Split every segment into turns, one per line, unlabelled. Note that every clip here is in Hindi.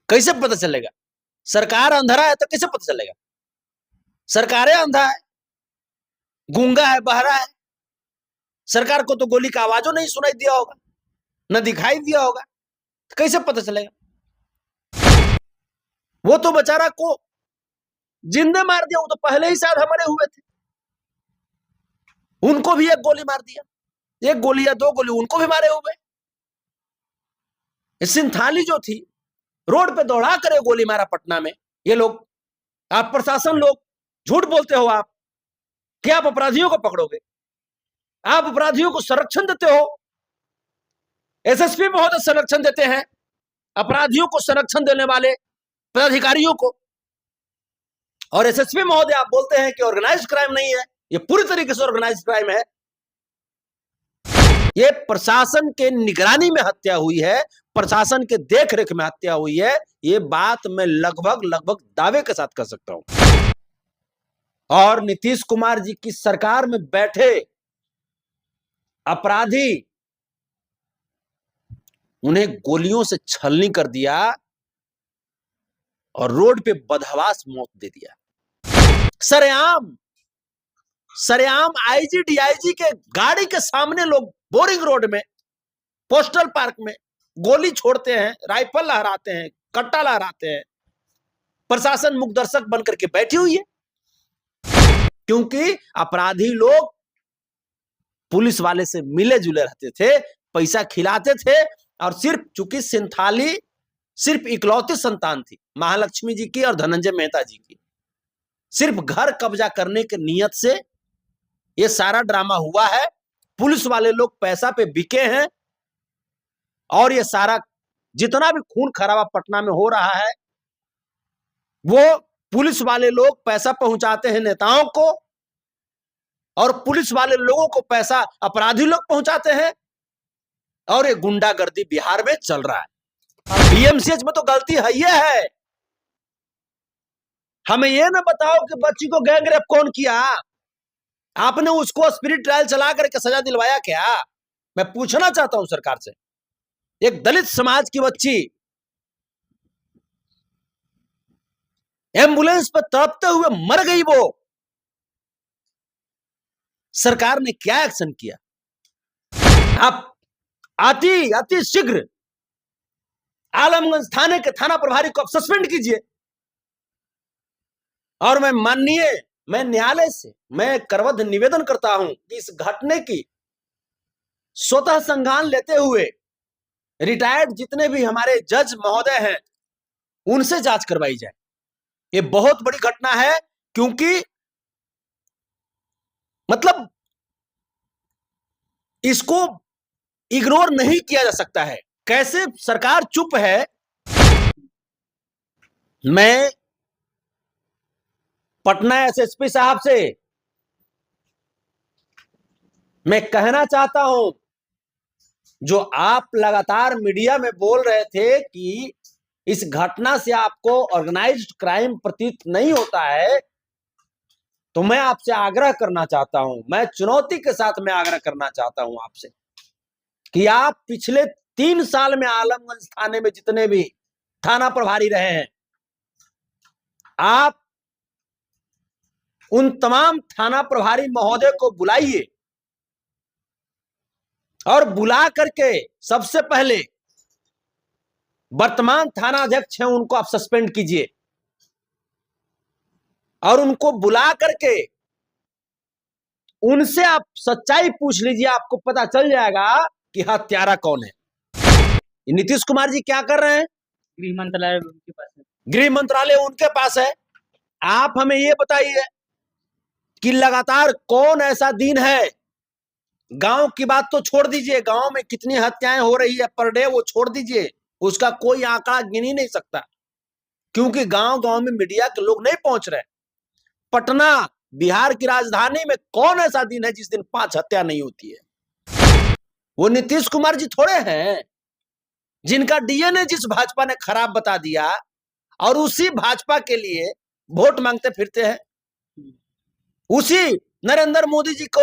कैसे पता चलेगा? सरकार अंधेरा है तो कैसे पता चलेगा? सरकारें अंधा है, गूंगा है, बहरा है। सरकार को तो गोली का आवाजों नहीं सुनाई दिया होगा, न दिखाई दिया होगा, तो कैसे पता चलेगा? वो तो बेचारा को जिंदे मार दिया, वो तो पहले ही शायद हमारे हुए थे, उनको भी एक गोली मार दिया, एक गोली या दो गोली उनको भी मारे हुए। सिंथाली जो थी, रोड पे दौड़ा कर गोली मारा पटना में। ये लोग, आप प्रशासन लोग झूठ बोलते हो। आप क्या आप अपराधियों को पकड़ोगे? आप अपराधियों को संरक्षण देते हो। एसएसपी महोदय संरक्षण देते हैं अपराधियों को, संरक्षण देने वाले पदाधिकारियों को। और एसएसपी महोदय आप बोलते हैं कि ऑर्गेनाइज्ड क्राइम नहीं है। ये पूरी तरीके से ऑर्गेनाइज्ड क्राइम है। ये प्रशासन के निगरानी में हत्या हुई है, प्रशासन के देखरेख में हत्या हुई है। ये बात मैं लगभग दावे के साथ कह सकता हूं। और नीतीश कुमार जी की सरकार में बैठे अपराधी, उन्हें गोलियों से छलनी कर दिया और रोड पे बदहवास मौत दे दिया। सरेआम आईजी डीआईजी के गाड़ी के सामने लोग बोरिंग रोड में, पोस्टल पार्क में गोली छोड़ते हैं, राइफल लहराते हैं, कट्टा लहराते हैं। प्रशासन मुख दर्शक बनकर के बैठी हुई है, क्योंकि अपराधी लोग पुलिस वाले से मिले जुले रहते थे, पैसा खिलाते थे। और सिर्फ चूंकि सिंथाली सिर्फ इकलौती संतान थी महालक्ष्मी जी की और धनंजय मेहता जी की, सिर्फ घर कब्जा करने के नियत से ये सारा ड्रामा हुआ है। पुलिस वाले लोग पैसा पे बिके हैं और ये सारा जितना भी खून खराबा पटना में हो रहा है, वो पुलिस वाले लोग पैसा पहुंचाते हैं नेताओं को, और पुलिस वाले लोगों को पैसा अपराधी लोग पहुंचाते हैं। और ये गुंडागर्दी बिहार में चल रहा है। बीएमसीएच में तो गलती है, ये है। हमें ये ना बताओ कि बच्ची को गैंग रेप कौन किया, आपने उसको स्पिरिट ट्रायल चला करके सजा दिलवाया क्या? मैं पूछना चाहता हूं सरकार से। एक दलित समाज की बच्ची एम्बुलेंस पर तड़पते हुए मर गई, वो सरकार ने क्या एक्शन किया? आप अति शीघ्र आलमगंज थाने के थाना प्रभारी को आप सस्पेंड कीजिए। और मैं न्यायालय से मैं करवध निवेदन करता हूं कि इस घटने की स्वतः संज्ञान लेते हुए रिटायर्ड जितने भी हमारे जज महोदय हैं, उनसे जांच करवाई जाए। ये बहुत बड़ी घटना है, क्योंकि मतलब इसको इग्नोर नहीं किया जा सकता है। कैसे सरकार चुप है? मैं पटना एसएसपी साहब से मैं कहना चाहता हूं, जो आप लगातार मीडिया में बोल रहे थे कि इस घटना से आपको ऑर्गेनाइज्ड क्राइम प्रतीत नहीं होता है, तो मैं आपसे आग्रह करना चाहता हूं, मैं चुनौती के साथ मैं आग्रह करना चाहता हूं आपसे कि आप पिछले 3 साल में आलमगंज थाने में जितने भी थाना प्रभारी रहे हैं, आप उन तमाम थाना प्रभारी महोदय को बुलाइए और बुला करके सबसे पहले वर्तमान थाना अध्यक्ष हैं उनको आप सस्पेंड कीजिए, और उनको बुला करके उनसे आप सच्चाई पूछ लीजिए। आपको पता चल जाएगा कि हत्यारा कौन है। नीतीश कुमार जी क्या कर रहे हैं?
गृह मंत्रालय उनके पास है।
गृह मंत्रालय उनके पास है। आप हमें ये बताइए कि लगातार कौन ऐसा दिन है, गांव की बात तो छोड़ दीजिए, गांव में कितनी हत्याएं हो रही है पर डे वो छोड़ दीजिए, उसका कोई आंकड़ा गिन ही नहीं सकता, क्योंकि गांव गांव में मीडिया के लोग नहीं पहुंच रहे। पटना बिहार की राजधानी में कौन ऐसा दिन है जिस दिन 5 हत्या नहीं होती है? वो नीतीश कुमार जी थोड़े हैं जिनका डीएनए जिस भाजपा ने खराब बता दिया और उसी भाजपा के लिए वोट मांगते फिरते हैं। उसी नरेंद्र मोदी जी को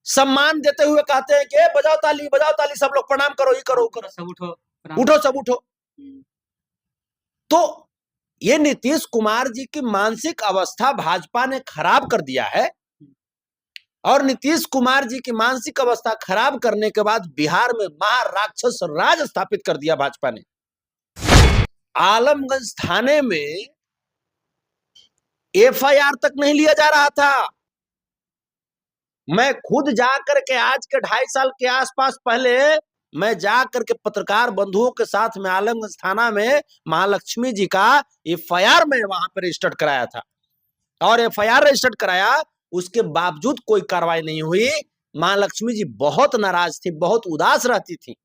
सम्मान देते हुए कहते हैं कि बजाओ ताली, सब लोग प्रणाम करो, ये करो,
सब उठो,
उठो सब उठो। तो ये नीतीश कुमार जी की मानसिक अवस्था भाजपा ने खराब कर दिया है, और नीतीश कुमार जी की मानसिक अवस्था खराब करने के बाद बिहार में महाराक्षस राज स्थापित कर दिया भाजपा ने। आलमगंज थाने में एफआईआर तक नहीं लिया जा रहा था। मैं खुद जाकर के आज के 2.5 साल के आसपास पहले मैं जाकर के पत्रकार बंधुओं के साथ में आलमगंज थाना में महालक्ष्मी जी का एफआईआर में वहां पर रजिस्टर्ड कराया था, और एफआईआर रजिस्टर्ड कराया, उसके बावजूद कोई कार्रवाई नहीं हुई। महालक्ष्मी जी बहुत नाराज थी, बहुत उदास रहती थी।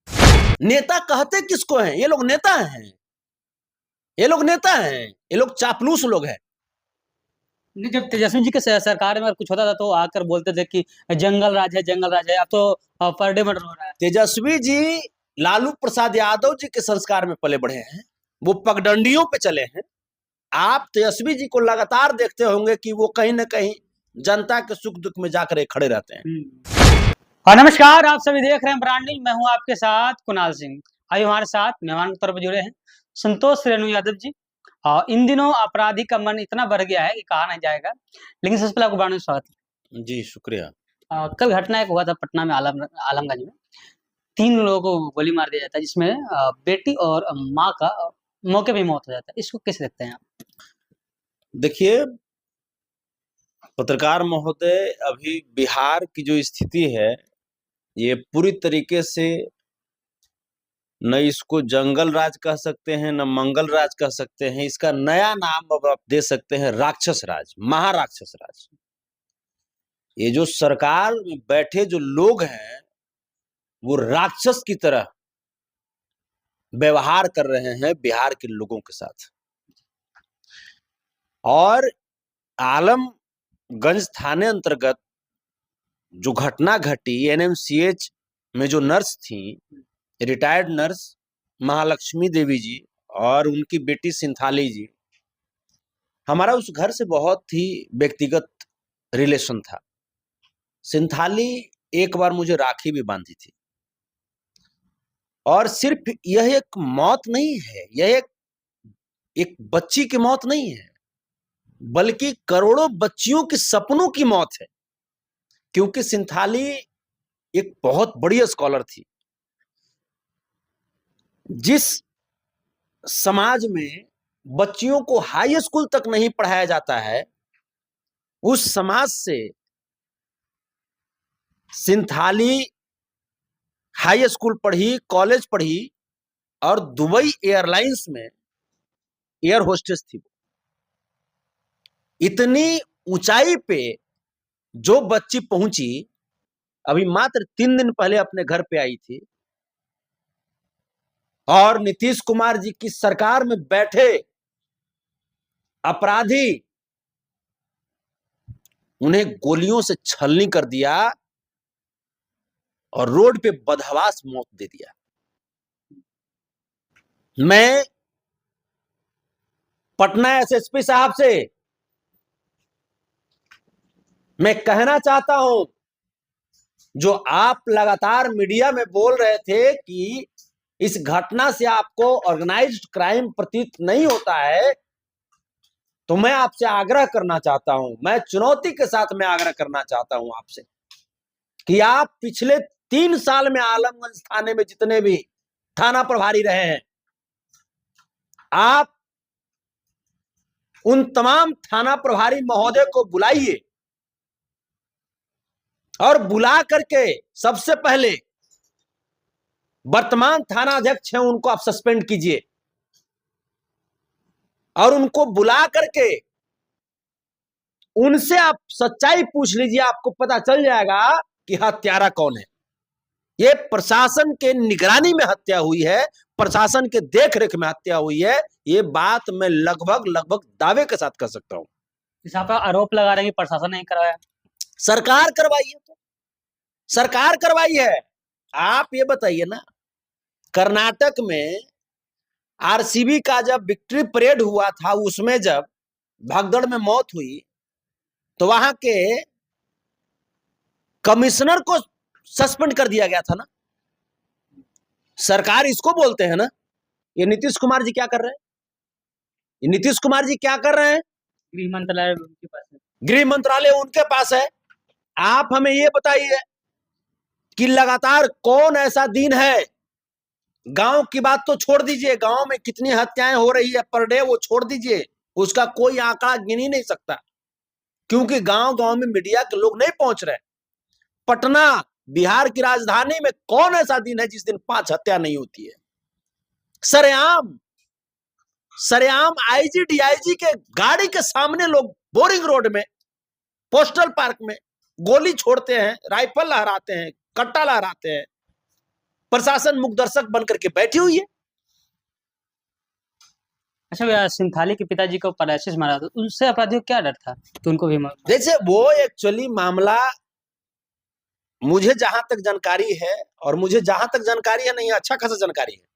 नेता कहते किसको हैं? ये लोग नेता हैं, ये लोग नेता हैं, ये लोग चापलूस लोग हैं।
नहीं, जब तेजस्वी जी के सरकार में अगर कुछ होता था तो आकर बोलते थे कि जंगल राज है, जंगल राज है। अब तो पर डे मर्डर हो रहा है।
तेजस्वी जी लालू प्रसाद यादव जी के संस्कार में पले बढ़े हैं, वो पगडंडियों पे चले हैं। आप तेजस्वी जी को लगातार देखते होंगे कि वो कहीं ना कहीं जनता के सुख दुख में जाकर खड़े रहते हैं।
और नमस्कार, आप सभी देख रहे हैं ब्रांडिंग। मैं हूं आपके साथ कुणाल सिंह। आइए हमारे साथ मेहमान के तौर पर जुड़े हैं संतोष रेणु यादव जी। इन दिनों अपराधी का मन इतना बढ़ गया है कि कहा नहीं जाएगा। लेकिन सबसे पहले आपको ब्रांड में स्वागत है।
जी शुक्रिया।
कल घटना एक हुआ था पटना में, आलमगंज में 3 लोगों को गोली मार दिया जाता है, जिसमें बेटी और माँ का मौके पे मौत हो जाता है। इसको कैसे देखते हैं आप?
देखिए पत्रकार महोदय, अभी बिहार की जो स्थिति है ये पूरी तरीके से न इसको जंगल राज कह सकते हैं, न मंगल राज कह सकते हैं। इसका नया नाम अब आप दे सकते हैं राक्षस राज, महाराक्षस राज। ये जो सरकार में बैठे जो लोग हैं वो राक्षस की तरह व्यवहार कर रहे हैं बिहार के लोगों के साथ। और आलमगंज थाने अंतर्गत जो घटना घटी, एनएमसीएच में जो नर्स थी, रिटायर्ड नर्स महालक्ष्मी देवी जी और उनकी बेटी सिंथाली जी, हमारा उस घर से बहुत ही व्यक्तिगत रिलेशन था। सिंथाली एक बार मुझे राखी भी बांधी थी। और सिर्फ यह एक मौत नहीं है, यह एक बच्ची की मौत नहीं है, बल्कि करोड़ों बच्चियों के सपनों की मौत है। क्योंकि सिंथाली एक बहुत बड़ी स्कॉलर थी। जिस समाज में बच्चियों को हाई स्कूल तक नहीं पढ़ाया जाता है, उस समाज से सिंथाली हाई स्कूल पढ़ी, कॉलेज पढ़ी, और दुबई एयरलाइंस में एयर होस्टेस थी। इतनी ऊंचाई पे जो बच्ची पहुंची, अभी मात्र 3 दिन पहले अपने घर पे आई थी, और नीतीश कुमार जी की सरकार में बैठे अपराधी उन्हें गोलियों से छलनी कर दिया और रोड पे बदहवास मौत दे दिया। मैं पटना एसएसपी साहब से मैं कहना चाहता हूं, जो आप लगातार मीडिया में बोल रहे थे कि इस घटना से आपको ऑर्गेनाइज्ड क्राइम प्रतीत नहीं होता है, तो मैं आपसे आग्रह करना चाहता हूं, मैं चुनौती के साथ में आग्रह करना चाहता हूं आपसे कि आप पिछले 3 साल में आलमगंज थाने में जितने भी थाना प्रभारी रहे हैं, आप उन तमाम थाना प्रभारी महोदय को बुलाइए, और बुला करके सबसे पहले वर्तमान थाना अध्यक्ष हैं उनको आप सस्पेंड कीजिए, और उनको बुला करके उनसे आप सच्चाई पूछ लीजिए। आपको पता चल जाएगा कि हत्यारा कौन है। ये प्रशासन के निगरानी में हत्या हुई है, प्रशासन के देखरेख में हत्या हुई है। ये बात मैं लगभग दावे के साथ कह सकता हूं।
इस आप आरोप लगा रहे हैं कि प्रशासन ने करवाया।
सरकार करवाई है, तो सरकार करवाई है। आप ये बताइए ना, कर्नाटक में आरसीबी का जब विक्ट्री परेड हुआ था, उसमें जब भगदड़ में मौत हुई, तो वहां के कमिश्नर को सस्पेंड कर दिया गया था ना। सरकार इसको बोलते हैं ना। ये नीतीश कुमार जी क्या कर रहे हैं? ये नीतीश कुमार जी क्या कर रहे हैं?
गृह मंत्रालय उनके पास है।
गृह मंत्रालय उनके पास है। आप हमें ये बताइए कि लगातार कौन ऐसा दिन है, गांव की बात तो छोड़ दीजिए, गांव में कितनी हत्याएं हो रही है पर डे वो छोड़ दीजिए, उसका कोई आंकड़ा गिन ही नहीं सकता, क्योंकि गांव गांव में मीडिया के लोग नहीं पहुंच रहे। पटना बिहार की राजधानी में कौन ऐसा दिन है जिस दिन 5 हत्या नहीं होती है? सरेआम सरेआम आईजी डीआईजी के गाड़ी के सामने लोग बोरिंग रोड में, पोस्टल पार्क में गोली छोड़ते हैं, राइफल लहराते हैं, कट्टा लहराते हैं। प्रशासन मुख दर्शक बनकर के बैठी हुई है।
अच्छा भैया, सिंथाली के पिताजी को पैरालिसिस मारा था, उनसे अपराधियों को क्या डर था कि उनको भी मार?
जैसे वो एक्चुअली मामला मुझे जहां तक जानकारी है, और मुझे जहां तक जानकारी है नहीं, अच्छा खासा जानकारी है,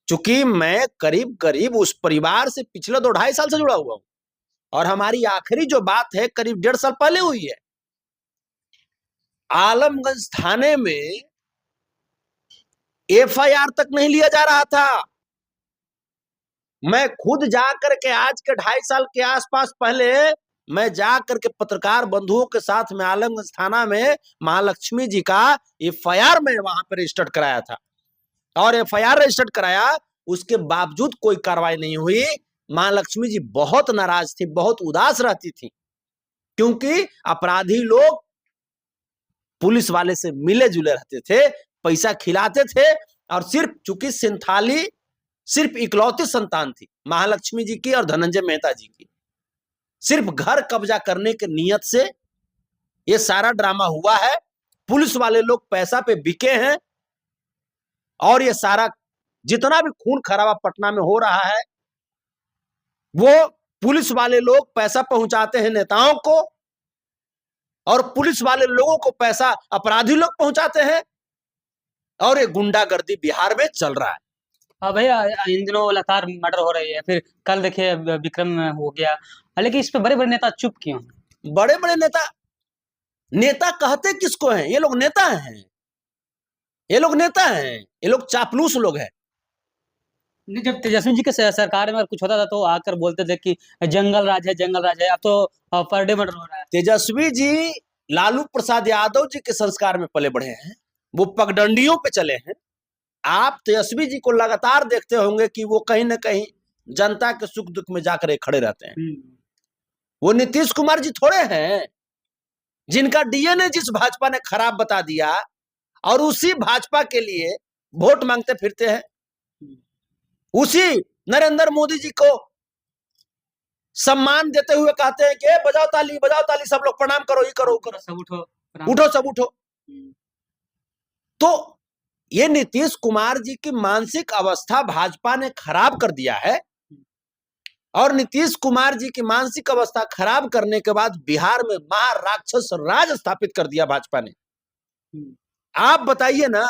चूंकि मैं करीब करीब उस परिवार से पिछले 2-2.5 साल से जुड़ा हुआ हूं, और हमारी आखिरी जो बात है करीब 1.5 साल पहले हुई है। आलमगंज थाने में एफआईआर तक नहीं लिया जा रहा था। मैं खुद जाकर के आज के 2.5 साल के आसपास पहले मैं जाकर के पत्रकार बंधुओं के साथ में आलमगंज थाना में महालक्ष्मी जी का एफआईआर में वहां पर रजिस्टर्ड कराया था, और एफआईआर रजिस्टर्ड कराया, उसके बावजूद कोई कार्रवाई नहीं हुई। महालक्ष्मी जी बहुत नाराज थी, बहुत उदास रहती थी, क्योंकि अपराधी लोग पुलिस वाले से मिले जुले रहते थे, पैसा खिलाते थे, और सिर्फ चूंकि सिंथाली सिर्फ इकलौती संतान थी महालक्ष्मी जी की और धनंजय मेहता जी की, सिर्फ घर कब्जा करने के नियत से ये सारा ड्रामा हुआ है। पुलिस वाले लोग पैसा पे बिके हैं, और ये सारा जितना भी खून खराबा पटना में हो रहा है, वो पुलिस वाले लोग पैसा पहुंचाते हैं नेताओं को, और पुलिस वाले लोगों को पैसा अपराधी लोग पहुंचाते हैं, और ये गुंडागर्दी बिहार में चल रहा है।
हाँ भैया, इन दिनों लगातार मर्डर हो रही है, फिर कल देखिए विक्रम में हो गया, लेकिन इस पे बड़े बड़े नेता चुप क्यों हैं?
बड़े बड़े नेता नेता कहते किसको हैं? ये लोग नेता हैं, ये लोग नेता हैं, ये लोग चापलूस लोग हैं।
नहीं, जब तेजस्वी जी के सरकार में कुछ होता था तो आकर बोलते थे कि जंगल राज है, जंगल राज है। अब तो पर डे मर्डर हो रहा है।
तेजस्वी जी लालू प्रसाद यादव जी के संस्कार में पले बढ़े हैं, वो पगडंडियों पे चले हैं। आप तेजस्वी जी को लगातार देखते होंगे कि वो कहीं ना कहीं जनता के सुख दुख में जाकर खड़े रहते हैं। वो नीतीश कुमार जी थोड़े हैं जिनका डीएनए जिस भाजपा ने खराब बता दिया, और उसी भाजपा के लिए वोट मांगते फिरते हैं, उसी नरेंद्र मोदी जी को सम्मान देते हुए कहते हैं कि बजाओ ताली, सब लोग प्रणाम करो, ये करो, करो,
सब उठो,
उठो, सब उठो। तो ये नीतीश कुमार जी की मानसिक अवस्था भाजपा ने खराब कर दिया है, और नीतीश कुमार जी की मानसिक अवस्था खराब करने के बाद बिहार में महाराक्षस राज स्थापित कर दिया भाजपा ने। आप बताइए ना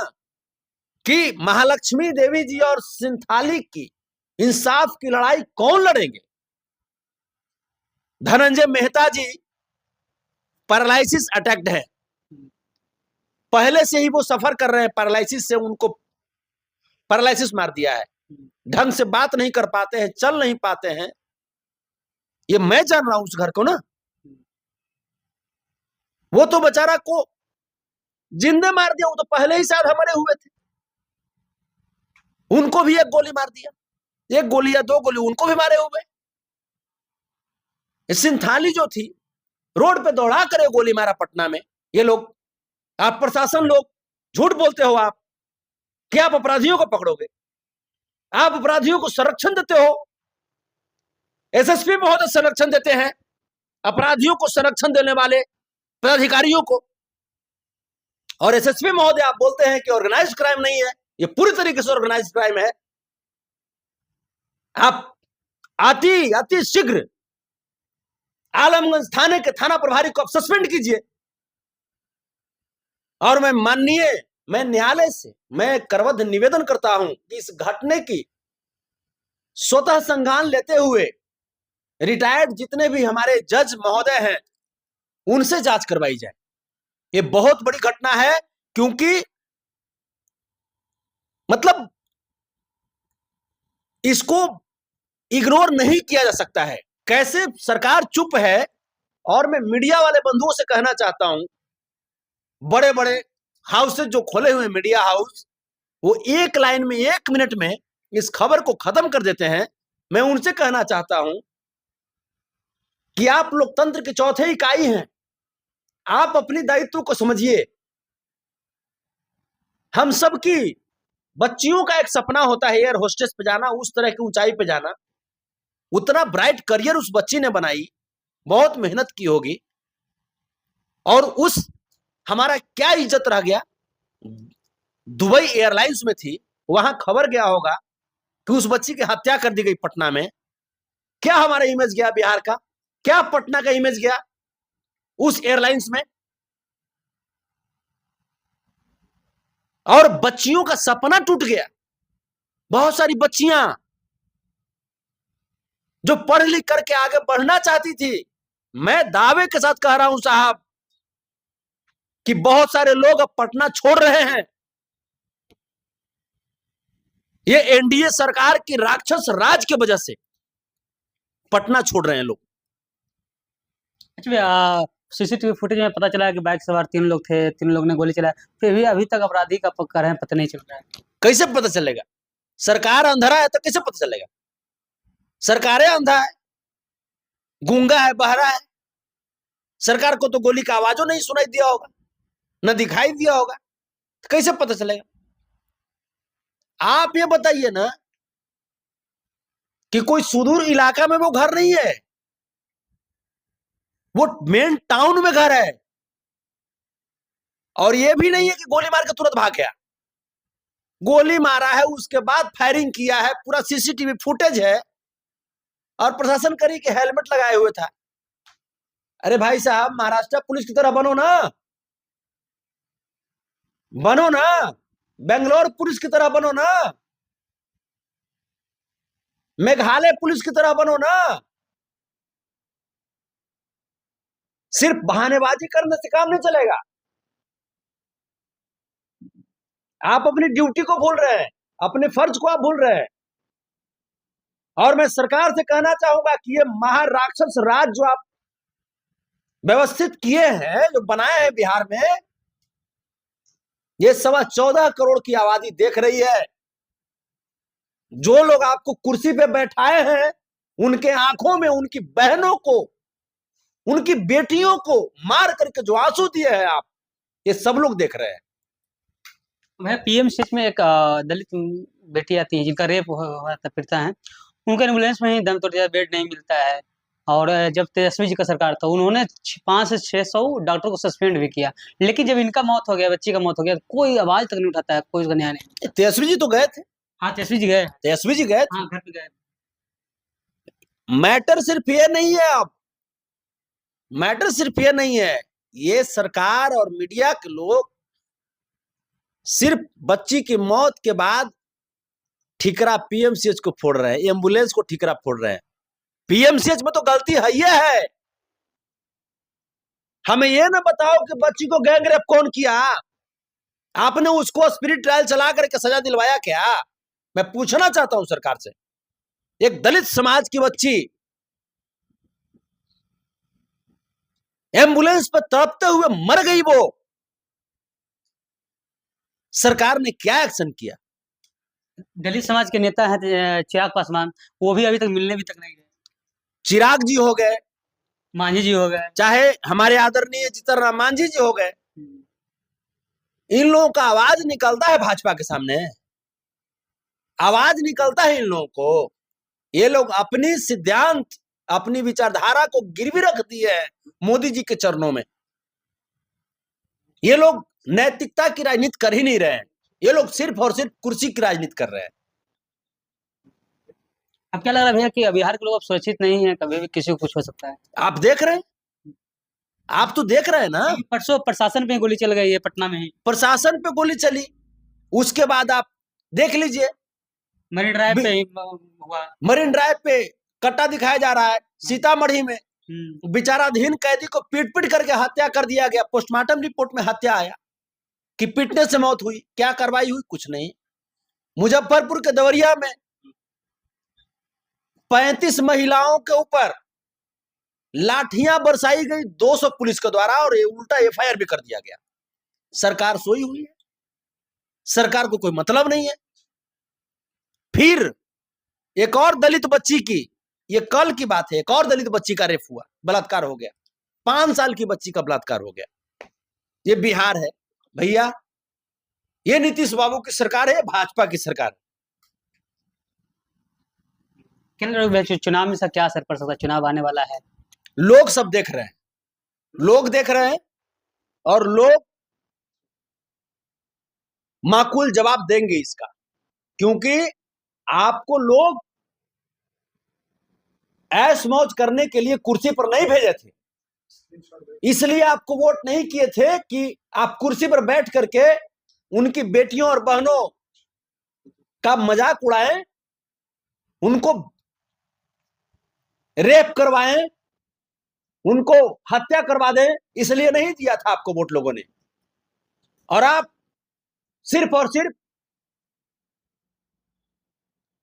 कि महालक्ष्मी देवी जी और सिंथाली की इंसाफ की लड़ाई कौन लड़ेंगे? धनंजय मेहता जी पैरालिसिस अटैक्ड है, पहले से ही वो सफर कर रहे हैं पैरालिसिस से, उनको पैरालिसिस मार दिया है, ढंग से बात नहीं कर पाते हैं, चल नहीं पाते हैं। ये मैं जान रहा हूं उस घर को ना, वो तो बेचारा को जिंदे मार दिया, वो तो पहले ही शायद मरे हुए थे, उनको भी एक गोली मार दिया, 1 गोली या 2 गोली उनको भी मारे हुए। सिंथाली जो थी रोड पे दौड़ा कर गोली मारा पटना में। ये लोग, आप प्रशासन लोग झूठ बोलते हो आप कि आप अपराधियों को पकड़ोगे, आप अपराधियों को संरक्षण देते हो। एसएसपी महोदय संरक्षण देते हैं अपराधियों को, संरक्षण देने वाले पदाधिकारियों को, और एसएसपी महोदय आप बोलते हैं कि ऑर्गेनाइज्ड क्राइम नहीं है, ये पूरी तरीके से ऑर्गेनाइज्ड क्राइम है। आप अति शीघ्र आलमगंज थाने के थाना प्रभारी को आप सस्पेंड कीजिए। और मैं न्यायालय से मैं करवध निवेदन करता हूं कि इस घटने की स्वतः संज्ञान लेते हुए रिटायर्ड जितने भी हमारे जज महोदय हैं उनसे जांच करवाई जाए। ये बहुत बड़ी घटना है, क्योंकि मतलब इसको इग्नोर नहीं किया जा सकता है। कैसे सरकार चुप है। और मैं मीडिया वाले बंधुओं से कहना चाहता हूं, बड़े बड़े हाउसेज जो खोले हुए मीडिया हाउस, वो एक लाइन में 1 मिनट में इस खबर को खत्म कर देते हैं। मैं उनसे कहना चाहता हूं कि आप लोकतंत्र के चौथे इकाई हैं, आप अपनी दायित्व को समझिए। हम सबकी बच्चियों का एक सपना होता है एयर होस्टेस पे जाना, उस तरह की ऊंचाई पे जाना। उतना ब्राइट करियर उस बच्ची ने बनाई, बहुत मेहनत की होगी, और उस हमारा क्या इज्जत रह गया। दुबई एयरलाइंस में थी, वहां खबर गया होगा कि उस बच्ची की हत्या कर दी गई पटना में। क्या हमारा इमेज गया बिहार का, क्या पटना का इमेज गया उस एयरलाइंस में। और बच्चियों का सपना टूट गया। बहुत सारी बच्चियां जो पढ़ लिख करके आगे बढ़ना चाहती थी, मैं दावे के साथ कह रहा हूं साहब कि बहुत सारे लोग अब पटना छोड़ रहे हैं। ये एनडीए सरकार की राक्षस राज की वजह से पटना छोड़ रहे हैं लोग।
अच्छा भैया, सीसीटीवी फुटेज में पता चला है कि बाइक सवार 3 लोग थे, 3 लोग ने गोली चलाया, फिर भी अभी तक अपराधी का पकड़ है पता नहीं चल रहा है।
कैसे पता चलेगा? सरकार अंधा है तो कैसे पता चलेगा? सरकारें अंधा है, गूंगा है, बहरा है। सरकार को तो गोली का आवाजों नहीं सुनाई दिया होगा, न दिखाई दिया होगा, तो कैसे पता चलेगा? आप ये बताइए ना कि कोई सुदूर इलाका में वो घर नहीं है, वो मेन टाउन में घर है। और ये भी नहीं है कि गोली मार के तुरंत भाग गया, गोली मारा है, उसके बाद फायरिंग किया है, पूरा सीसीटीवी फुटेज है। और प्रशासन करी कि हेलमेट लगाए हुए था। अरे भाई साहब, महाराष्ट्र पुलिस की तरह बनो ना, बनो ना, बेंगलोर पुलिस की तरह बनो ना, मेघालय पुलिस की तरह बनो ना। सिर्फ बहानेबाजी करने से काम नहीं चलेगा। आप अपनी ड्यूटी को भूल रहे हैं, अपने फर्ज को आप भूल रहे हैं। और मैं सरकार से कहना चाहूंगा कि ये महाराक्षस राज जो आप व्यवस्थित किए हैं, जो बनाए हैं बिहार में, ये 14.25 करोड़ की आबादी देख रही है। जो लोग आपको कुर्सी पे बैठाए हैं, उनके आंखों में उनकी बहनों को, उनकी बेटियों को मार करके जो आंसू दिए हैं आप, ये सब लोग देख रहे हैं।
मैं पीएमसीएच में एक दलित बेटी आती है जिनका रेप होता फिरता है, उनको एम्बुलेंस में ही दम तोड़ दिया, बेड नहीं मिलता है। और जब तेजस्वी जी का सरकार था, उन्होंने 500 से 600 डॉक्टर को सस्पेंड भी किया, लेकिन जब इनका मौत हो गया, बच्ची का मौत हो गया, तो कोई आवाज तक नहीं उठाता है, कोई उसका न्याय नहीं।
तेजस्वी जी तो गए थे,
हाँ, तेजस्वी जी गए।
तेजस्वी जी गए थे।
हाँ, घर पे गए।
मैटर सिर्फ ये नहीं है, अब मैटर सिर्फ ये नहीं है, ये सरकार और मीडिया के लोग सिर्फ बच्ची की मौत के बाद ठिकरा पीएमसीएच को फोड़ रहे हैं, एम्बुलेंस को ठिकरा फोड़ रहे हैं। पीएमसीएच में तो गलती है, ये है। हमें ये ना बताओ कि बच्ची को गैंग रेप कौन किया, आपने उसको स्पिरिट ट्रायल चला करके सजा दिलवाया क्या? मैं पूछना चाहता हूं सरकार से। एक दलित समाज की बच्ची एम्बुलेंस पर तड़पते हुए मर गई, वो सरकार ने क्या एक्शन किया?
दलित समाज के नेता हैं चिराग पासवान, वो भी अभी तक मिलने भी तक नहीं गए।
चिराग जी हो गए,
मांझी जी हो गए,
चाहे हमारे आदरणीय जीतन राम मांझी जी हो गए, इन लोगों का आवाज निकलता है भाजपा के सामने, आवाज निकलता है इन लोगों को। ये लोग अपनी सिद्धांत, अपनी विचारधारा को गिरवी रख दिए है मोदी जी के चरणों में। ये लोग नैतिकता की राजनीति कर ही नहीं रहे हैं, ये लोग सिर्फ और सिर्फ कुर्सी की राजनीति कर रहे हैं।
अब क्या लग रहा है भैया कि बिहार के लोग अब सुरक्षित नहीं है, कभी भी किसी को कुछ हो सकता है?
आप देख रहे हैं, आप तो देख रहे हैं ना,
परसों प्रशासन पे गोली चल गई है पटना में ही,
प्रशासन पे गोली चली, उसके बाद आप देख लीजिए
मरीन ड्राइव पे ही हुआ।
मरीन ड्राइव पे कट्टा दिखाया जा रहा है, सीतामढ़ी में विचाराधीन कैदी को पीट पीट करके हत्या कर दिया गया। पोस्टमार्टम रिपोर्ट में हत्या आया कि पीटने से मौत हुई, क्या कार्रवाई हुई? कुछ नहीं। मुजफ्फरपुर के देवरिया में 35 महिलाओं के ऊपर लाठियां बरसाई गई 200 पुलिस के द्वारा, और ये उल्टा एफआईआर भी कर दिया गया। सरकार सोई हुई है, सरकार को कोई मतलब नहीं है। फिर एक और दलित बच्ची की, ये कल की बात है, एक और दलित बच्ची का रेप हुआ, बलात्कार हो गया, 5 साल की बच्ची का बलात्कार हो गया। ये बिहार है भैया, ये नीतीश बाबू की सरकार है, भाजपा की सरकार है।
केंद्र चुनाव में इसका क्या असर पड़ सकता है? चुनाव आने वाला है,
लोग सब देख रहे हैं, लोग देख रहे हैं, और लोग माकूल जवाब देंगे इसका, क्योंकि आपको लोग ऐश मौज करने के लिए कुर्सी पर नहीं भेजे थे, इसलिए आपको वोट नहीं किए थे कि आप कुर्सी पर बैठ करके उनकी बेटियों और बहनों का मजाक उड़ाएं, उनको रेप करवाएं, उनको हत्या करवा दें, इसलिए नहीं दिया था आपको वोट लोगों ने। और आप सिर्फ और सिर्फ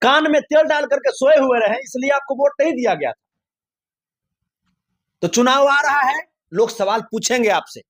कान में तेल डाल करके सोए हुए रहे, इसलिए आपको वोट नहीं दिया गया था। तो चुनाव आ रहा है, लोग सवाल पूछेंगे आपसे,